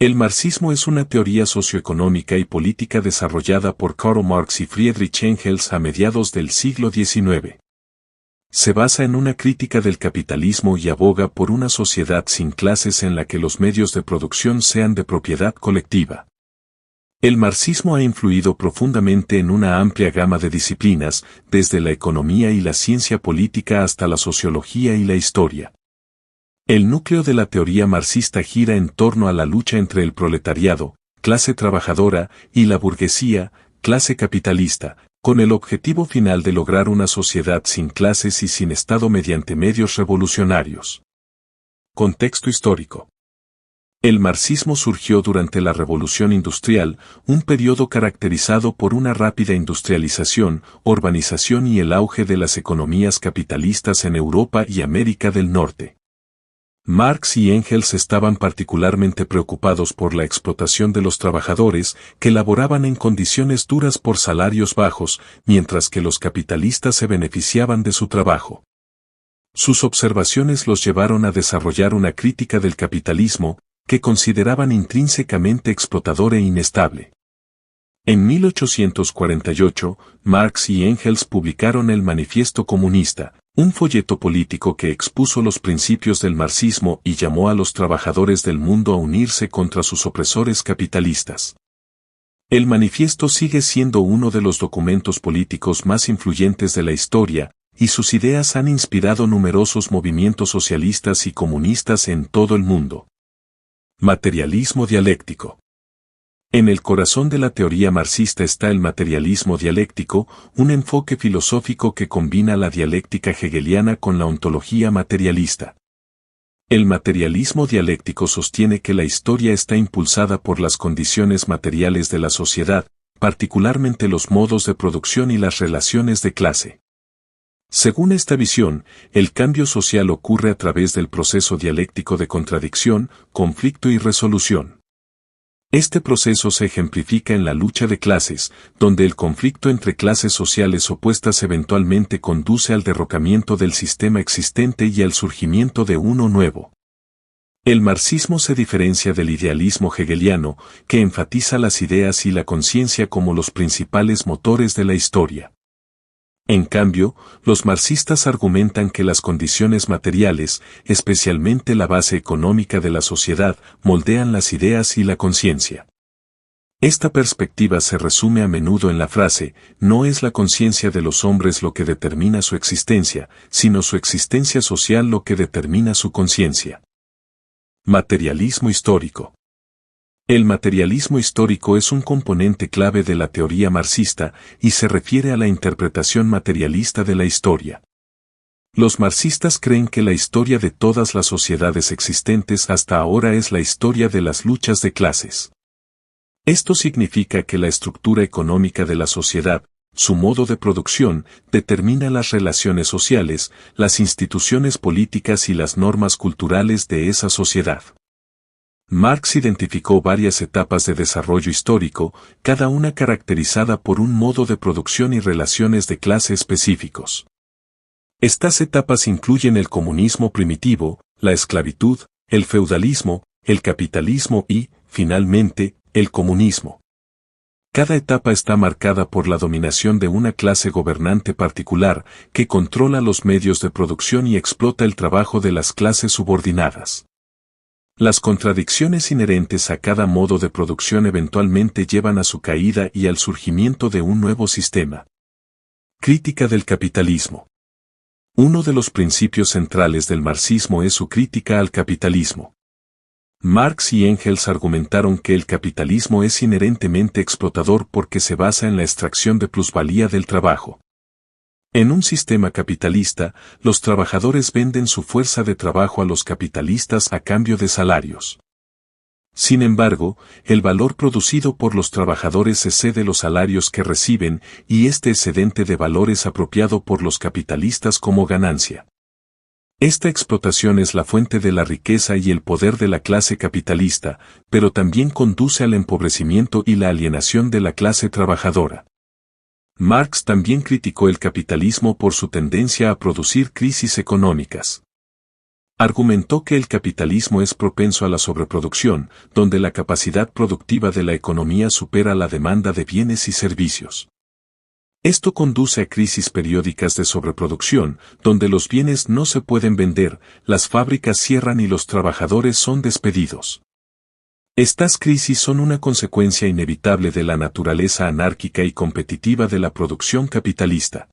El marxismo es una teoría socioeconómica y política desarrollada por Karl Marx y Friedrich Engels a mediados del siglo XIX. Se basa en una crítica del capitalismo y aboga por una sociedad sin clases en la que los medios de producción sean de propiedad colectiva. El marxismo ha influido profundamente en una amplia gama de disciplinas, desde la economía y la ciencia política hasta la sociología y la historia. El núcleo de la teoría marxista gira en torno a la lucha entre el proletariado, clase trabajadora, y la burguesía, clase capitalista, con el objetivo final de lograr una sociedad sin clases y sin Estado mediante medios revolucionarios. Contexto histórico. El marxismo surgió durante la Revolución Industrial, un periodo caracterizado por una rápida industrialización, urbanización y el auge de las economías capitalistas en Europa y América del Norte. Marx y Engels estaban particularmente preocupados por la explotación de los trabajadores, que laboraban en condiciones duras por salarios bajos, mientras que los capitalistas se beneficiaban de su trabajo. Sus observaciones los llevaron a desarrollar una crítica del capitalismo, que consideraban intrínsecamente explotador e inestable. En 1848, Marx y Engels publicaron el Manifiesto Comunista, un folleto político que expuso los principios del marxismo y llamó a los trabajadores del mundo a unirse contra sus opresores capitalistas. El manifiesto sigue siendo uno de los documentos políticos más influyentes de la historia, y sus ideas han inspirado numerosos movimientos socialistas y comunistas en todo el mundo. Materialismo dialéctico. En el corazón de la teoría marxista está el materialismo dialéctico, un enfoque filosófico que combina la dialéctica hegeliana con la ontología materialista. El materialismo dialéctico sostiene que la historia está impulsada por las condiciones materiales de la sociedad, particularmente los modos de producción y las relaciones de clase. Según esta visión, el cambio social ocurre a través del proceso dialéctico de contradicción, conflicto y resolución. Este proceso se ejemplifica en la lucha de clases, donde el conflicto entre clases sociales opuestas eventualmente conduce al derrocamiento del sistema existente y al surgimiento de uno nuevo. El marxismo se diferencia del idealismo hegeliano, que enfatiza las ideas y la conciencia como los principales motores de la historia. En cambio, los marxistas argumentan que las condiciones materiales, especialmente la base económica de la sociedad, moldean las ideas y la conciencia. Esta perspectiva se resume a menudo en la frase, no es la conciencia de los hombres lo que determina su existencia, sino su existencia social lo que determina su conciencia. Materialismo histórico. El materialismo histórico es un componente clave de la teoría marxista y se refiere a la interpretación materialista de la historia. Los marxistas creen que la historia de todas las sociedades existentes hasta ahora es la historia de las luchas de clases. Esto significa que la estructura económica de la sociedad, su modo de producción, determina las relaciones sociales, las instituciones políticas y las normas culturales de esa sociedad. Marx identificó varias etapas de desarrollo histórico, cada una caracterizada por un modo de producción y relaciones de clase específicos. Estas etapas incluyen el comunismo primitivo, la esclavitud, el feudalismo, el capitalismo y, finalmente, el comunismo. Cada etapa está marcada por la dominación de una clase gobernante particular, que controla los medios de producción y explota el trabajo de las clases subordinadas. Las contradicciones inherentes a cada modo de producción eventualmente llevan a su caída y al surgimiento de un nuevo sistema. Crítica del capitalismo. Uno de los principios centrales del marxismo es su crítica al capitalismo. Marx y Engels argumentaron que el capitalismo es inherentemente explotador porque se basa en la extracción de plusvalía del trabajo. En un sistema capitalista, los trabajadores venden su fuerza de trabajo a los capitalistas a cambio de salarios. Sin embargo, el valor producido por los trabajadores excede los salarios que reciben y este excedente de valor es apropiado por los capitalistas como ganancia. Esta explotación es la fuente de la riqueza y el poder de la clase capitalista, pero también conduce al empobrecimiento y la alienación de la clase trabajadora. Marx también criticó el capitalismo por su tendencia a producir crisis económicas. Argumentó que el capitalismo es propenso a la sobreproducción, donde la capacidad productiva de la economía supera la demanda de bienes y servicios. Esto conduce a crisis periódicas de sobreproducción, donde los bienes no se pueden vender, las fábricas cierran y los trabajadores son despedidos. Estas crisis son una consecuencia inevitable de la naturaleza anárquica y competitiva de la producción capitalista.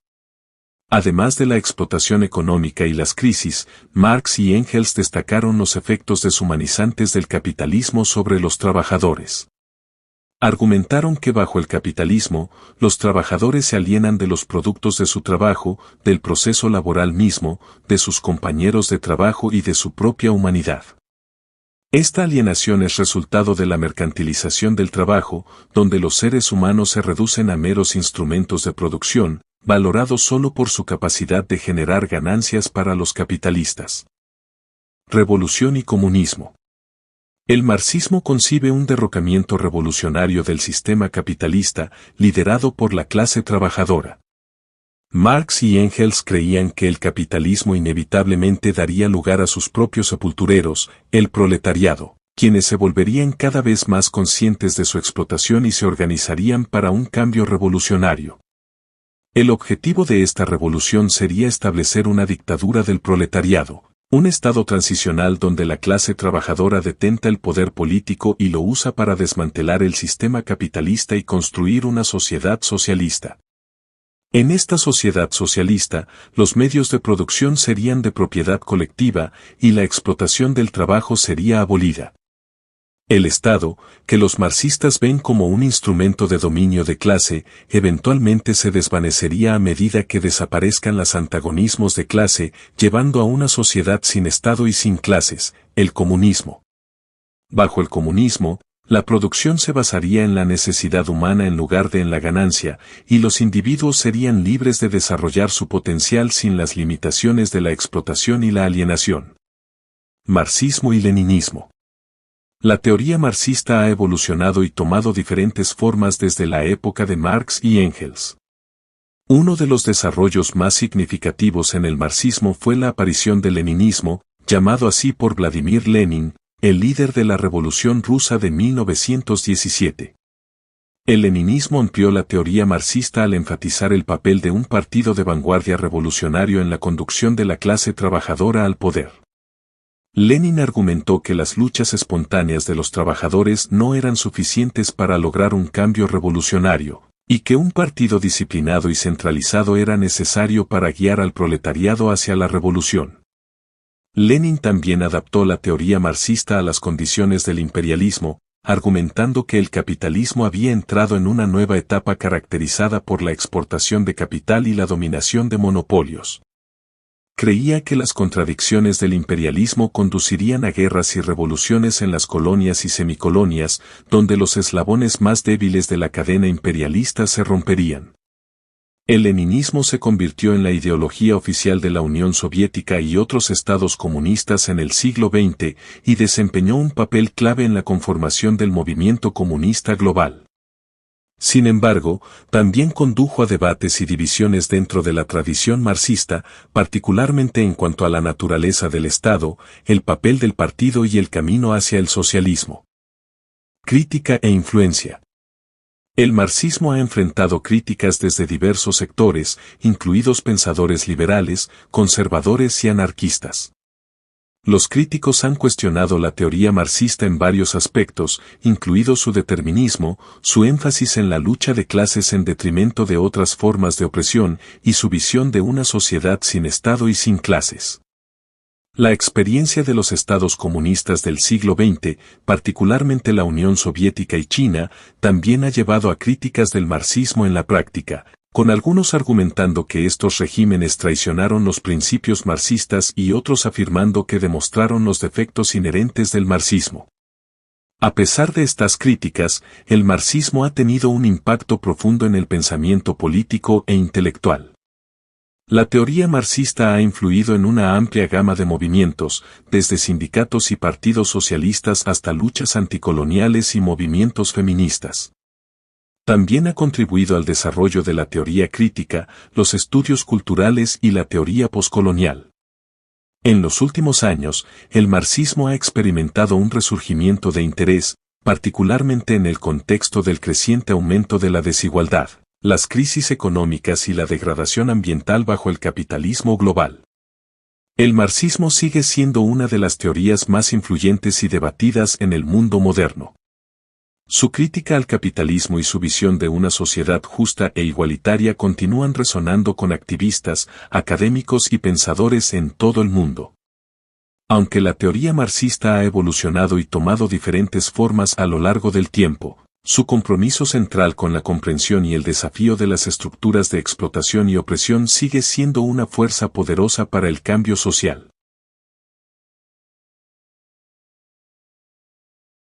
Además de la explotación económica y las crisis, Marx y Engels destacaron los efectos deshumanizantes del capitalismo sobre los trabajadores. Argumentaron que bajo el capitalismo, los trabajadores se alienan de los productos de su trabajo, del proceso laboral mismo, de sus compañeros de trabajo y de su propia humanidad. Esta alienación es resultado de la mercantilización del trabajo, donde los seres humanos se reducen a meros instrumentos de producción, valorados solo por su capacidad de generar ganancias para los capitalistas. Revolución y comunismo. El marxismo concibe un derrocamiento revolucionario del sistema capitalista, liderado por la clase trabajadora. Marx y Engels creían que el capitalismo inevitablemente daría lugar a sus propios sepultureros, el proletariado, quienes se volverían cada vez más conscientes de su explotación y se organizarían para un cambio revolucionario. El objetivo de esta revolución sería establecer una dictadura del proletariado, un estado transicional donde la clase trabajadora detenta el poder político y lo usa para desmantelar el sistema capitalista y construir una sociedad socialista. En esta sociedad socialista, los medios de producción serían de propiedad colectiva y la explotación del trabajo sería abolida. El Estado, que los marxistas ven como un instrumento de dominio de clase, eventualmente se desvanecería a medida que desaparezcan los antagonismos de clase, llevando a una sociedad sin Estado y sin clases, el comunismo. Bajo el comunismo, la producción se basaría en la necesidad humana en lugar de en la ganancia, y los individuos serían libres de desarrollar su potencial sin las limitaciones de la explotación y la alienación. Marxismo y leninismo. La teoría marxista ha evolucionado y tomado diferentes formas desde la época de Marx y Engels. Uno de los desarrollos más significativos en el marxismo fue la aparición del leninismo, llamado así por Vladimir Lenin, el líder de la Revolución Rusa de 1917. El leninismo amplió la teoría marxista al enfatizar el papel de un partido de vanguardia revolucionario en la conducción de la clase trabajadora al poder. Lenin argumentó que las luchas espontáneas de los trabajadores no eran suficientes para lograr un cambio revolucionario, y que un partido disciplinado y centralizado era necesario para guiar al proletariado hacia la revolución. Lenin también adaptó la teoría marxista a las condiciones del imperialismo, argumentando que el capitalismo había entrado en una nueva etapa caracterizada por la exportación de capital y la dominación de monopolios. Creía que las contradicciones del imperialismo conducirían a guerras y revoluciones en las colonias y semicolonias, donde los eslabones más débiles de la cadena imperialista se romperían. El leninismo se convirtió en la ideología oficial de la Unión Soviética y otros estados comunistas en el siglo XX y desempeñó un papel clave en la conformación del movimiento comunista global. Sin embargo, también condujo a debates y divisiones dentro de la tradición marxista, particularmente en cuanto a la naturaleza del Estado, el papel del partido y el camino hacia el socialismo. Crítica e influencia. El marxismo ha enfrentado críticas desde diversos sectores, incluidos pensadores liberales, conservadores y anarquistas. Los críticos han cuestionado la teoría marxista en varios aspectos, incluido su determinismo, su énfasis en la lucha de clases en detrimento de otras formas de opresión y su visión de una sociedad sin Estado y sin clases. La experiencia de los estados comunistas del siglo XX, particularmente la Unión Soviética y China, también ha llevado a críticas del marxismo en la práctica, con algunos argumentando que estos regímenes traicionaron los principios marxistas y otros afirmando que demostraron los defectos inherentes del marxismo. A pesar de estas críticas, el marxismo ha tenido un impacto profundo en el pensamiento político e intelectual. La teoría marxista ha influido en una amplia gama de movimientos, desde sindicatos y partidos socialistas hasta luchas anticoloniales y movimientos feministas. También ha contribuido al desarrollo de la teoría crítica, los estudios culturales y la teoría poscolonial. En los últimos años, el marxismo ha experimentado un resurgimiento de interés, particularmente en el contexto del creciente aumento de la desigualdad, las crisis económicas y la degradación ambiental bajo el capitalismo global. El marxismo sigue siendo una de las teorías más influyentes y debatidas en el mundo moderno. Su crítica al capitalismo y su visión de una sociedad justa e igualitaria continúan resonando con activistas, académicos y pensadores en todo el mundo. Aunque la teoría marxista ha evolucionado y tomado diferentes formas a lo largo del tiempo, su compromiso central con la comprensión y el desafío de las estructuras de explotación y opresión sigue siendo una fuerza poderosa para el cambio social.